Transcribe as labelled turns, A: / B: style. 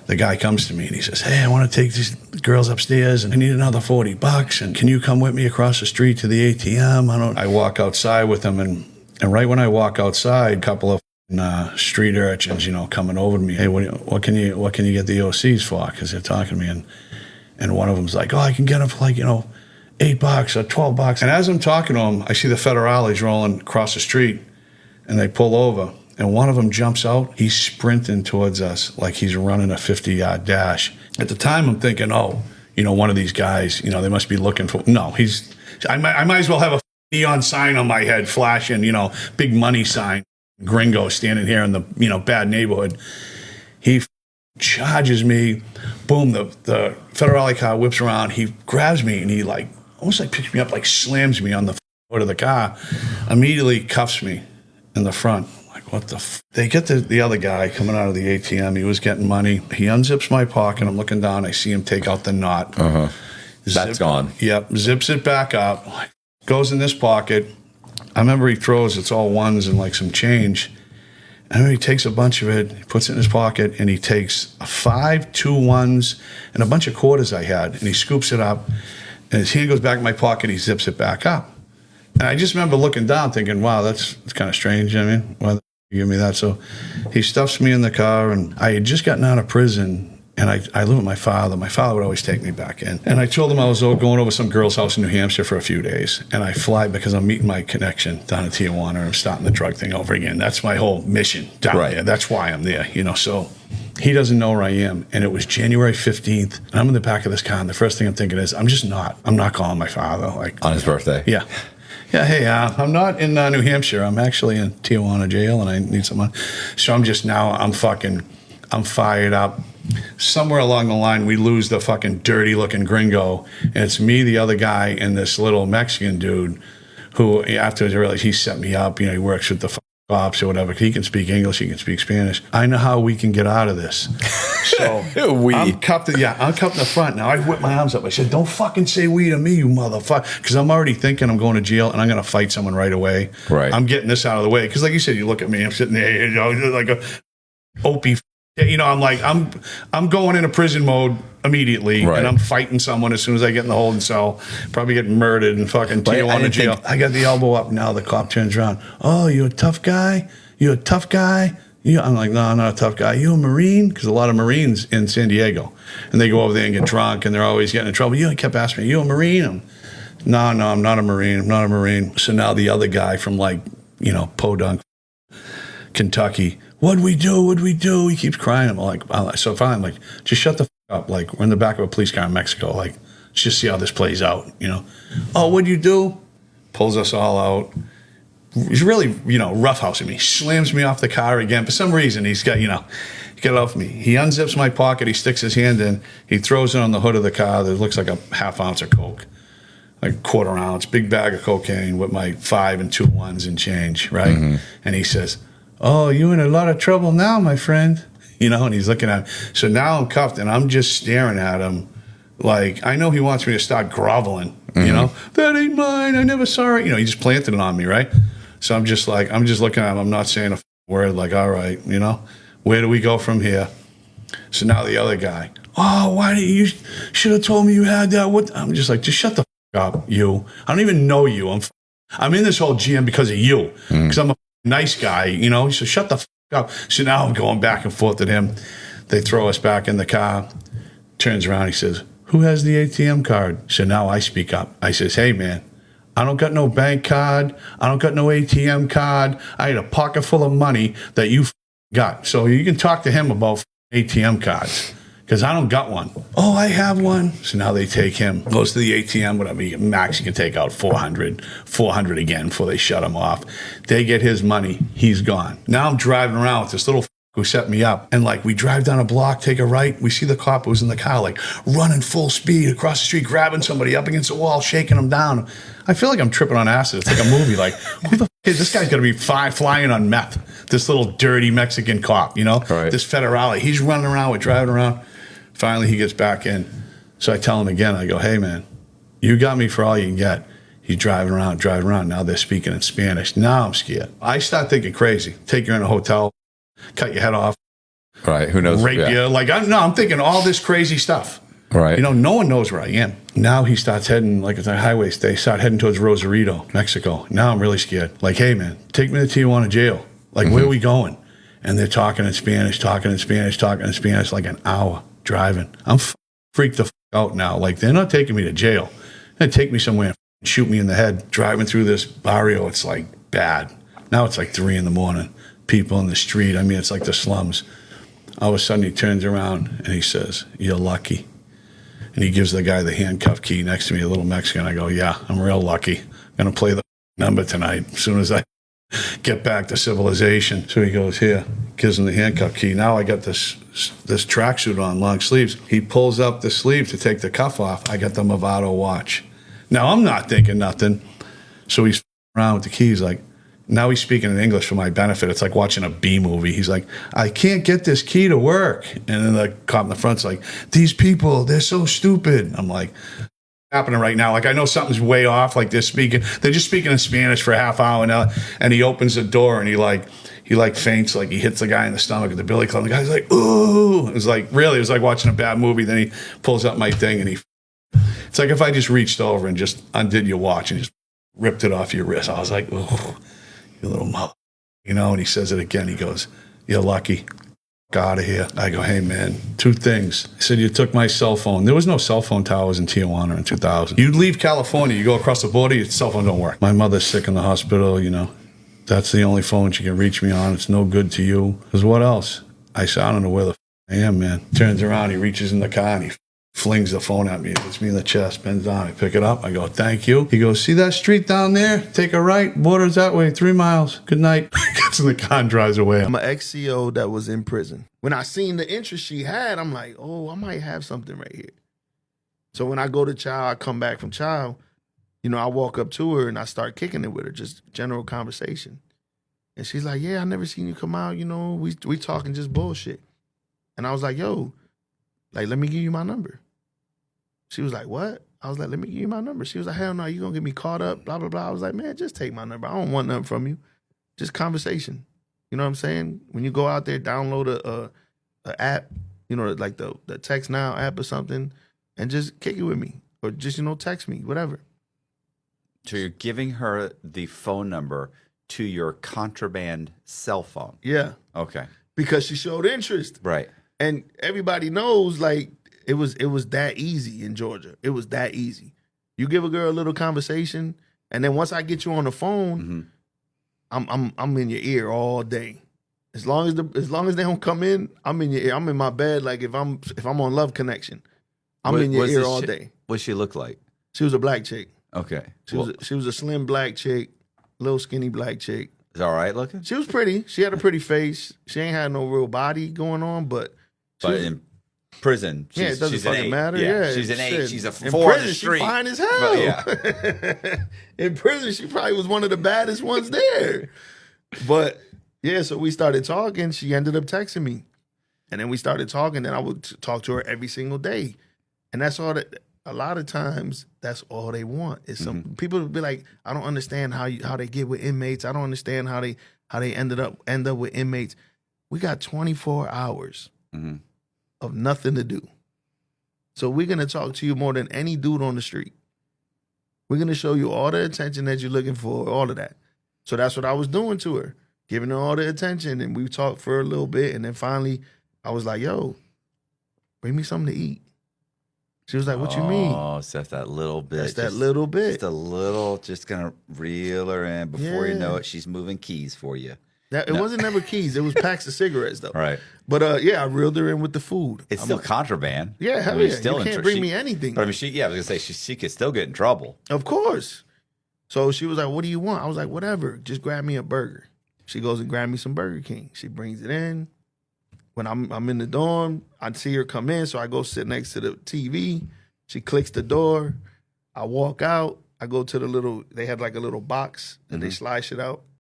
A: the guy comes to me and he says, hey, I want to take these girls upstairs and I need another $40 and can you come with me across the street to the ATM? I walk outside with him and right when I walk outside, a couple of street urchins, coming over to me, hey, what can you get the OCs for? Because they're talking to me and one of them's like, oh, I can get them for like, $8 or $12. And as I'm talking to them, I see the federales rolling across the street and they pull over. And one of them jumps out. He's sprinting towards us like he's running a 50-yard dash. At the time, I'm thinking, one of these guys, they must be looking for. No, I might as well have a neon sign on my head flashing, big money sign. Gringo standing here in the, bad neighborhood. He charges me. Boom, the Federale car whips around. He grabs me and he almost picks me up, slams me on the hood of the car. Immediately cuffs me in the front. What the They get the other guy coming out of the ATM. He was getting money. He unzips my pocket. I'm looking down. I see him take out the knot.
B: That's gone.
A: Yep. Zips it back up. Goes in this pocket. I remember he throws, it's all ones and some change. And then he takes a bunch of it, he puts it in his pocket, and he takes 5, 2 ones, and a bunch of quarters I had. And he scoops it up. And his hand goes back in my pocket. He zips it back up. And I just remember looking down thinking, wow, that's kind of strange. I mean, why you give me that? So he stuffs me in the car, and I had just gotten out of prison, and I live with my father. My father would always take me back in. And I told him I was going over some girl's house in New Hampshire for a few days, and I fly because I'm meeting my connection down in Tijuana, and I'm starting the drug thing over again. That's my whole mission down there. That's why I'm there, So he doesn't know where I am, and it was January 15th, and I'm in the back of this car, and the first thing I'm thinking is, I'm not calling my father.
B: On his birthday?
A: Yeah. Yeah, hey, I'm not in New Hampshire. I'm actually in Tijuana jail, and I need someone. So I'm fired up. Somewhere along the line, we lose the fucking dirty-looking gringo, and it's me, the other guy, and this little Mexican dude who, afterwards, I realized he set me up. He works with the cops or whatever. He can speak English. He can speak Spanish. I know how we can get out of this. So I'm cuffed in the front. Now, I whip my arms up. I said, don't fucking say we to me, you motherfucker. Because I'm already thinking I'm going to jail, and I'm going to fight someone right away.
B: Right.
A: I'm getting this out of the way. Because like you said, you look at me, I'm sitting there, like a opie. I'm going into prison mode immediately, and I'm fighting someone as soon as I get in the holding cell. Probably get murdered and fucking Tijuana jail. I got the elbow up now. The cop turns around. Oh, you a tough guy? You a tough guy? I'm like, no, I'm not a tough guy. You a Marine? Because a lot of Marines in San Diego, and they go over there and get drunk, and they're always getting in trouble. He kept asking me, you a Marine? No, I'm not a Marine. I'm not a Marine. So now the other guy from Podunk, Kentucky. What'd we do? He keeps crying. I'm like, so finally, I'm like, just shut the f up. We're in the back of a police car in Mexico. Let's just see how this plays out, Oh, what'd you do? Pulls us all out. He's really, roughhousing me. Slams me off the car again. For some reason, he's got, he got it off me. He unzips my pocket. He sticks his hand in. He throws it on the hood of the car. That looks like a half ounce of coke. Like quarter ounce, big bag of cocaine with my 5 and 2 ones and change, right? Mm-hmm. And he says, oh, you in a lot of trouble now, my friend. And he's looking at me. So now I'm cuffed, and I'm just staring at him I know he wants me to start groveling, That ain't mine. I never saw it. He just planted it on me, right? So I'm just looking at him. I'm not saying a word, all right, where do we go from here? So now the other guy, oh, why did you should have told me you had that. What? I'm just like, just shut the up, you. I don't even know you. I'm in this whole GM because of you, because I'm a nice guy, so shut the up. So now I'm going back and forth with him. They throw us back in the car. Turns around, he says, who has the ATM card? So now I speak up. I says, hey man, I don't got no bank card. I don't got no ATM card. I had a pocket full of money that you got. So you can talk to him about ATM cards, because I don't got one. Oh, I have one. So now they take him, goes to the ATM, whatever, max you can take out 400 again before they shut him off. They get his money, he's gone. Now I'm driving around with this little who set me up, and we drive down a block, take a right, we see the cop who's in the car, running full speed across the street, grabbing somebody up against the wall, shaking them down. I feel like I'm tripping on acid. It's like a movie, who the f is this guy's gonna be flying on meth, this little dirty Mexican cop,
B: Right.
A: This federale, he's running around, we're driving around. Finally, he gets back in. So I tell him again, I go, hey, man, you got me for all you can get. He's driving around. Now they're speaking in Spanish. Now I'm scared. I start thinking crazy. Take you in a hotel, cut your head off,
B: Right. Who knows?
A: rape you. Like, I'm thinking all this crazy stuff.
B: Right.
A: You know, no one knows where I am. Now he starts heading, like it's a highway, they start heading towards Rosarito, Mexico. Now I'm really scared. Like, hey, man, take me to Tijuana jail. Like, where are we going? And they're talking in Spanish, like an hour driving. I'm freaked the out now. Like, they're not taking me to jail. They're take me somewhere and shoot me in the head. Driving through this barrio, it's like bad. Now it's like 3 a.m. People in the street. I mean, it's like the slums. All of a sudden he turns around and he says, "You're lucky." And he gives the guy the handcuff key next to me, a little Mexican. I go, "Yeah, I'm real lucky. I'm going to play the number tonight as soon as I get back to civilization." So he goes, "Here," gives him the handcuff key. Now I got this tracksuit on, long sleeves. He pulls up the sleeve to take the cuff off. I got the Movado watch. Now I'm not thinking nothing. So he's around with the keys like, now he's speaking in English for my benefit. It's like watching a B movie. He's like, "I can't get this key to work." And then the cop in the front's like, "These people, they're so stupid." I'm like, happening right now. Like, I know something's way off. Like, they're just speaking in Spanish for a half hour now. And he opens the door and he faints. Like, he hits the guy in the stomach with the billy club. The guy's like, "Ooh." It was like watching a bad movie. Then he pulls up my thing and it's like if I just reached over and just undid your watch and just ripped it off your wrist. I was like, "Ooh, you little mother," you know. And he says it again. He goes, "You're lucky. Get out of here." I go, "Hey, man, 2 things." I said, "You took my cell phone." There was no cell phone towers in Tijuana in 2000. You'd leave California, you go across the border, your cell phone don't work. My mother's sick in the hospital, you know. That's the only phone she can reach me on. It's no good to you. Because what else? I said, "I don't know where the I am, man." Turns around, he reaches in the car and he flings the phone at me. It hits me in the chest, bends down. I pick it up. I go, "Thank you." He goes, "See that street down there? Take a right. Border's that way, 3 miles. Good night." Gets in the car and drives away.
C: I'm an ex-CO that was in prison. When I seen the interest she had, I'm like, oh, I might have something right here. So when I go to Chow, I come back from Chow, you know, I walk up to her and I start kicking it with her, just general conversation. And she's like, "Yeah, I never seen you come out, you know, we talking just bullshit." And I was like, "Yo, like, let me give you my number." She was like, "What?" I was like, "Let me give you my number." She was like, "Hell no, you gonna get me caught up, blah, blah, blah." I was like, "Man, just take my number. I don't want nothing from you. Just conversation." You know what I'm saying? When you go out there, download a app, you know, like the Text Now app or something, and just kick it with me. Or just, you know, text me, whatever.
D: So you're giving her the phone number to your contraband cell phone?
C: Yeah.
D: Okay.
C: Because she showed interest.
D: Right.
C: And everybody knows, like, it was that easy in Georgia. It was that easy. You give a girl a little conversation, and then once I get you on the phone, I'm in your ear all day. As long as they don't come in, I'm in your ear. I'm in my bed. Like, if I'm on Love Connection, I'm in your ear all day.
D: What'd she look like?
C: She was a black chick.
D: Okay.
C: She was a slim black chick, little skinny black chick.
D: Is all right looking?
C: She was pretty. She had a pretty face. She ain't had no real body going on, but
D: in prison,
C: it doesn't fucking matter.
D: Yeah,
C: Yeah,
D: she's an 8.
C: shit.
D: She's a 4
C: in
D: on
C: prison,
D: the street.
C: She fine as hell.
D: Well, yeah.
C: In prison, she probably was one of the baddest ones there. But yeah, so we started talking. She ended up texting me, and then we started talking. And I would talk to her every single day, and that's all that. A lot of times, that's all they want is some people would be like, "I don't understand how they get with inmates. I don't understand how they end up with inmates." We got 24 hours of nothing to do, so we're gonna talk to you more than any dude on the street. We're gonna show you all the attention that you're looking for, all of that. So that's what I was doing to her, giving her all the attention, and we talked for a little bit, and then finally, I was like, "Yo, bring me something to eat." She was like, "What you mean?"
D: Oh, so that's that little bit.
C: That's that little bit.
D: Just a little, just gonna reel her in. Before you know it, she's moving keys for you.
C: It wasn't never keys. It was packs of cigarettes, though.
D: Right.
C: But yeah, I reeled her in with the food.
D: It's still contraband.
C: Yeah, hell yeah. You can't bring me anything.
D: But I mean, I was gonna say she could still get in trouble.
C: Of course. So she was like, "What do you want?" I was like, "Whatever. Just grab me a burger." She goes and grab me some Burger King. She brings it in. When I'm in the dorm, I see her come in, so I go sit next to the TV. She clicks the door. I walk out. I go to they had like a little box, and they slide shit out.